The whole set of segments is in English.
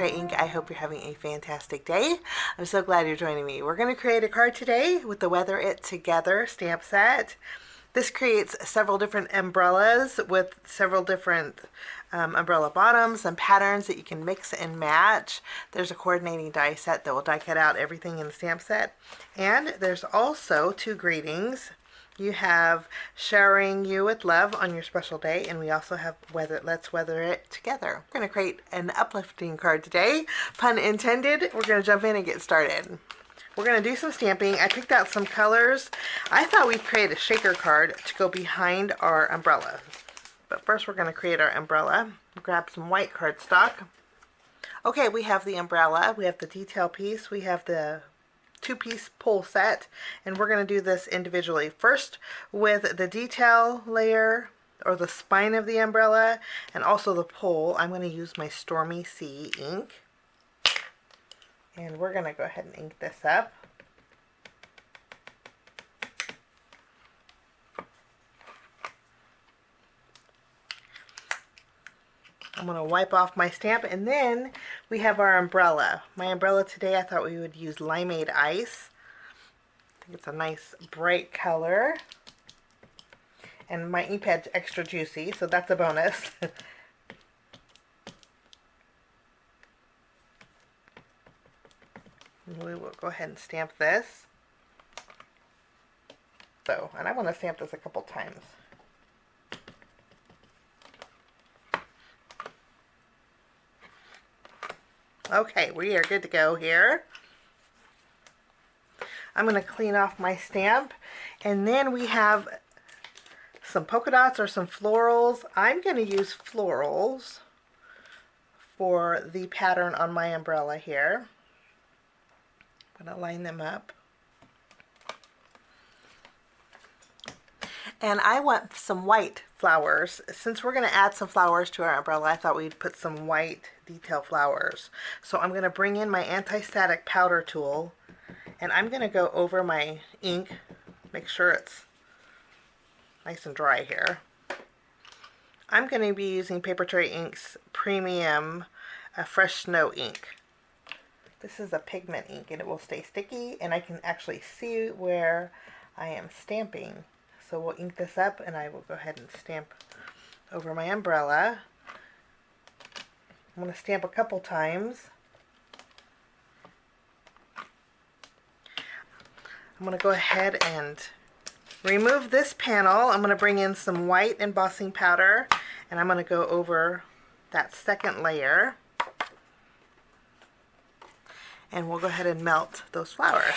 Papertrey Ink. I hope you're having a fantastic day. I'm so glad you're joining me. We're going to create a card today with the Weather It Together stamp set. This creates several different umbrellas with several different umbrella bottoms and patterns that you can mix and match. There's a coordinating die set that will die cut out everything in the stamp set. And there's also two greetings. You have showering you with love on your special day, and we also have let's weather it together. We're going to create an uplifting card today, pun intended. We're going to jump in and get started. We're going to do some stamping. I picked out some colors. I thought we'd create a shaker card to go behind our umbrella. But first we're going to create our umbrella. Grab some white cardstock. Okay, we have the umbrella, we have the detail piece, we have the two-piece pole set, and we're going to do this individually. First with the detail layer, or the spine of the umbrella, and also the pole. I'm going to use my Stormy C ink. And we're going to go ahead and ink this up. I'm going to wipe off my stamp, and then we have our umbrella. My umbrella today, I thought we would use Limeade Ice. I think it's a nice bright color. And my ink pad's extra juicy, so that's a bonus. We will go ahead and stamp this. So, and I want to stamp this a couple times. Okay, we are good to go here. I'm going to clean off my stamp, and then we have some polka dots or some florals. I'm going to use florals for the pattern on my umbrella here. I'm going to line them up. And I want some white flowers. Since we're going to add some flowers to our umbrella, I thought we'd put some white detail flowers. So I'm going to bring in my anti-static powder tool, and I'm going to go over my ink, make sure it's nice and dry here. I'm going to be using Papertrey Ink's Premium Fresh Snow ink. This is a pigment ink, and it will stay sticky, and I can actually see where I am stamping. So we'll ink this up, and I will go ahead and stamp over my umbrella. I'm going to stamp a couple times. I'm going to go ahead and remove this panel. I'm going to bring in some white embossing powder, and I'm going to go over that second layer. And we'll go ahead and melt those flowers.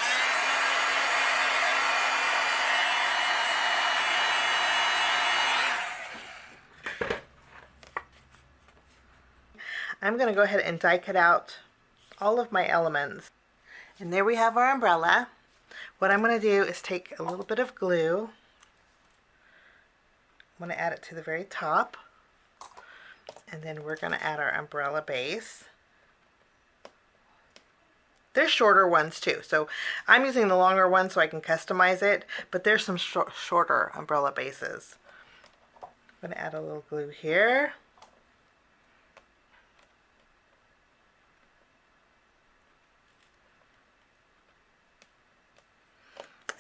I'm going to go ahead and die cut out all of my elements. And there we have our umbrella. What I'm going to do is take a little bit of glue. I'm going to add it to the very top. And then we're going to add our umbrella base. There's shorter ones too, so I'm using the longer one so I can customize it, but there's some shorter umbrella bases. I'm going to add a little glue here.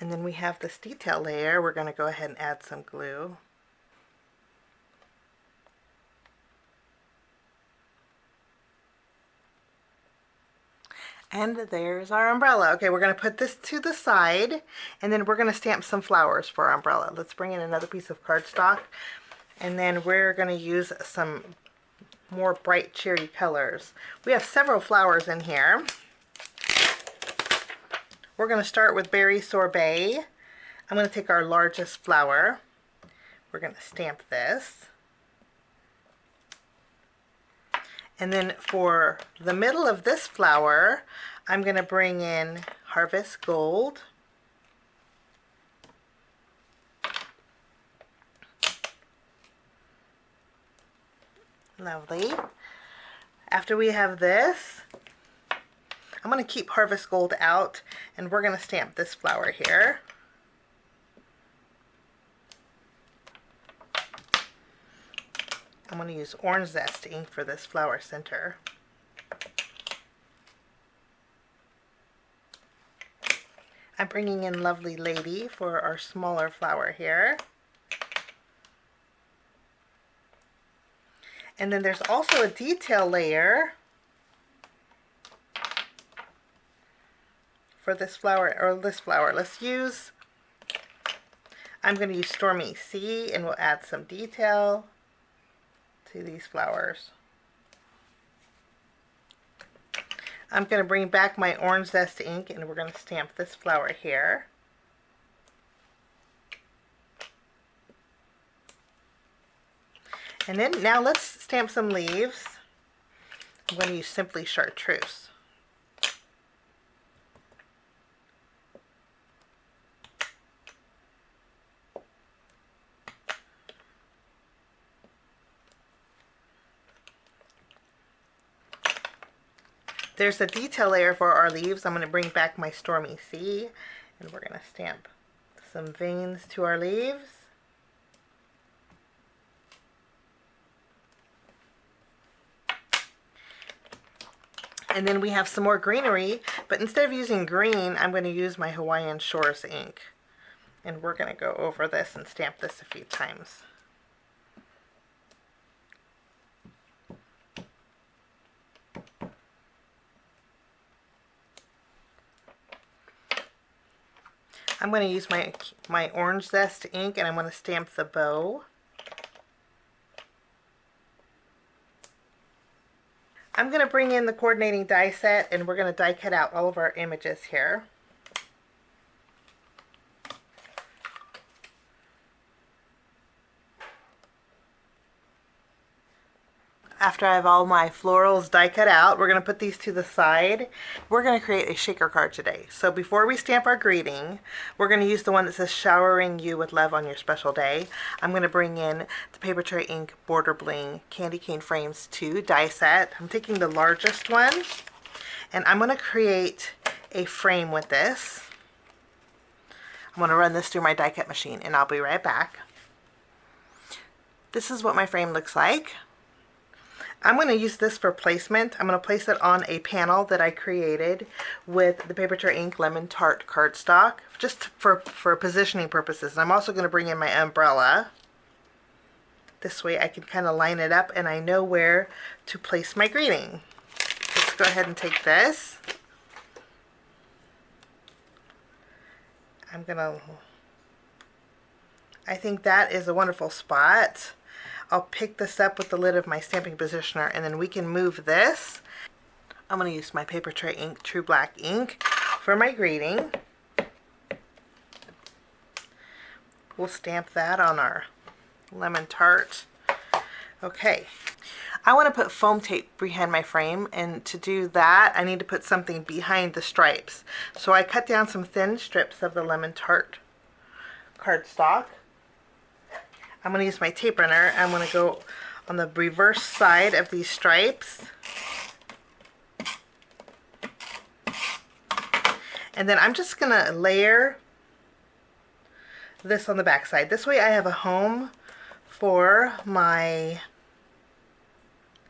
And then we have this detail layer. We're going to go ahead and add some glue. And there's our umbrella. Okay, we're going to put this to the side, and then we're going to stamp some flowers for our umbrella. Let's bring in another piece of cardstock, and then we're going to use some more bright cherry colors. We have several flowers in here. We're going to start with Berry Sorbet. I'm going to take our largest flower. We're going to stamp this. And then for the middle of this flower, I'm going to bring in Harvest Gold. Lovely. After we have this, I'm going to keep Harvest Gold out, and we're going to stamp this flower here. I'm going to use Orange Zest ink for this flower center. I'm bringing in Lovely Lady for our smaller flower here. And then there's also a detail layer for this flower, or this flower. I'm going to use Stormy C, and we'll add some detail to these flowers. I'm going to bring back my orange Zest ink, and we're going to stamp this flower here. And then now let's stamp some leaves. I'm going to use Simply Chartreuse. There's a detail layer for our leaves. I'm going to bring back my Stormy C, and we're going to stamp some veins to our leaves. And then we have some more greenery, but instead of using green, I'm going to use my Hawaiian Shores ink. And we're going to go over this and stamp this a few times. I'm going to use my orange Zest ink, and I'm going to stamp the bow. I'm going to bring in the coordinating die set, and we're going to die cut out all of our images here. After I have all my florals die cut out, we're going to put these to the side. We're going to create a shaker card today. So before we stamp our greeting, we're going to use the one that says showering you with love on your special day. I'm going to bring in the Papertrey Ink Border Bling Candy Cane Frames 2 die set. I'm taking the largest one, and I'm going to create a frame with this. I'm going to run this through my die cut machine, and I'll be right back. This is what my frame looks like. I'm going to use this for placement. I'm going to place it on a panel that I created with the Papertrey Ink Lemon Tart cardstock, just for positioning purposes. And I'm also going to bring in my umbrella. This way I can kind of line it up and I know where to place my greeting. Let's go ahead and take this. I think that is a wonderful spot. I'll pick this up with the lid of my stamping positioner, and then we can move this. I'm going to use my Papertrey Ink True Black ink for my greeting. We'll stamp that on our lemon tart. Okay. I want to put foam tape behind my frame, and to do that I need to put something behind the stripes. So I cut down some thin strips of the lemon tart cardstock. I'm going to use my tape runner. I'm going to go on the reverse side of these stripes. And then I'm just going to layer this on the back side. This way I have a home for my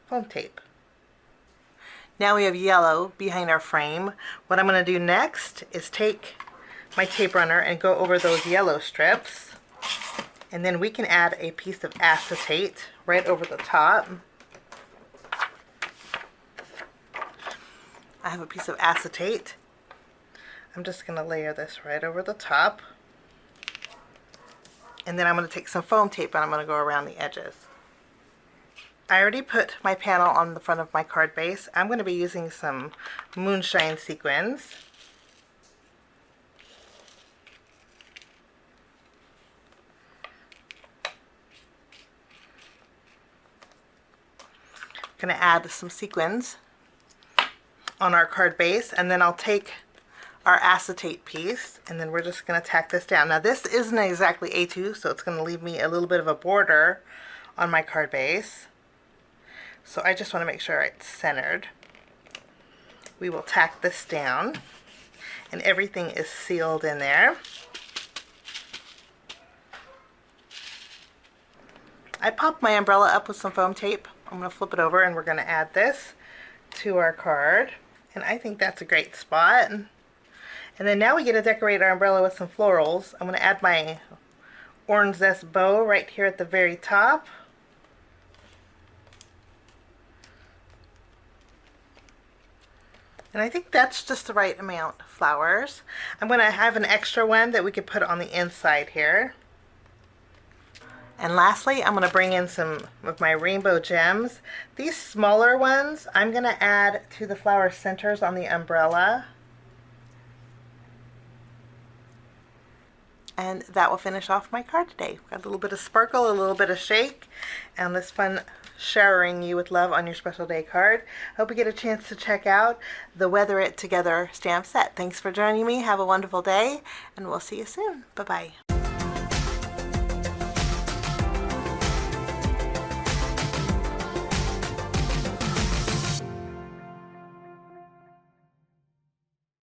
foam tape. Now we have yellow behind our frame. What I'm going to do next is take my tape runner and go over those yellow strips. And then we can add a piece of acetate right over the top. I have a piece of acetate. I'm just going to layer this right over the top. And then I'm going to take some foam tape and I'm going to go around the edges. I already put my panel on the front of my card base. I'm going to be using some Moonshine Sequins. Going to add some sequins on our card base, and then I'll take our acetate piece, and then we're just going to tack this down. Now this isn't exactly A2, so it's going to leave me a little bit of a border on my card base. So I just want to make sure it's centered. We will tack this down, and everything is sealed in there. I popped my umbrella up with some foam tape. I'm going to flip it over, and we're going to add this to our card. And I think that's a great spot. And And then now we get to decorate our umbrella with some florals. I'm going to add my orange Zest bow right here at the very top. And I think that's just the right amount of flowers. I'm going to have an extra one that we could put on the inside here. And lastly, I'm going to bring in some of my rainbow gems. These smaller ones, I'm going to add to the flower centers on the umbrella. And that will finish off my card today. Got a little bit of sparkle, a little bit of shake, and this fun showering you with love on your special day card. Hope you get a chance to check out the Weather It Together stamp set. Thanks for joining me. Have a wonderful day, and we'll see you soon. Bye-bye.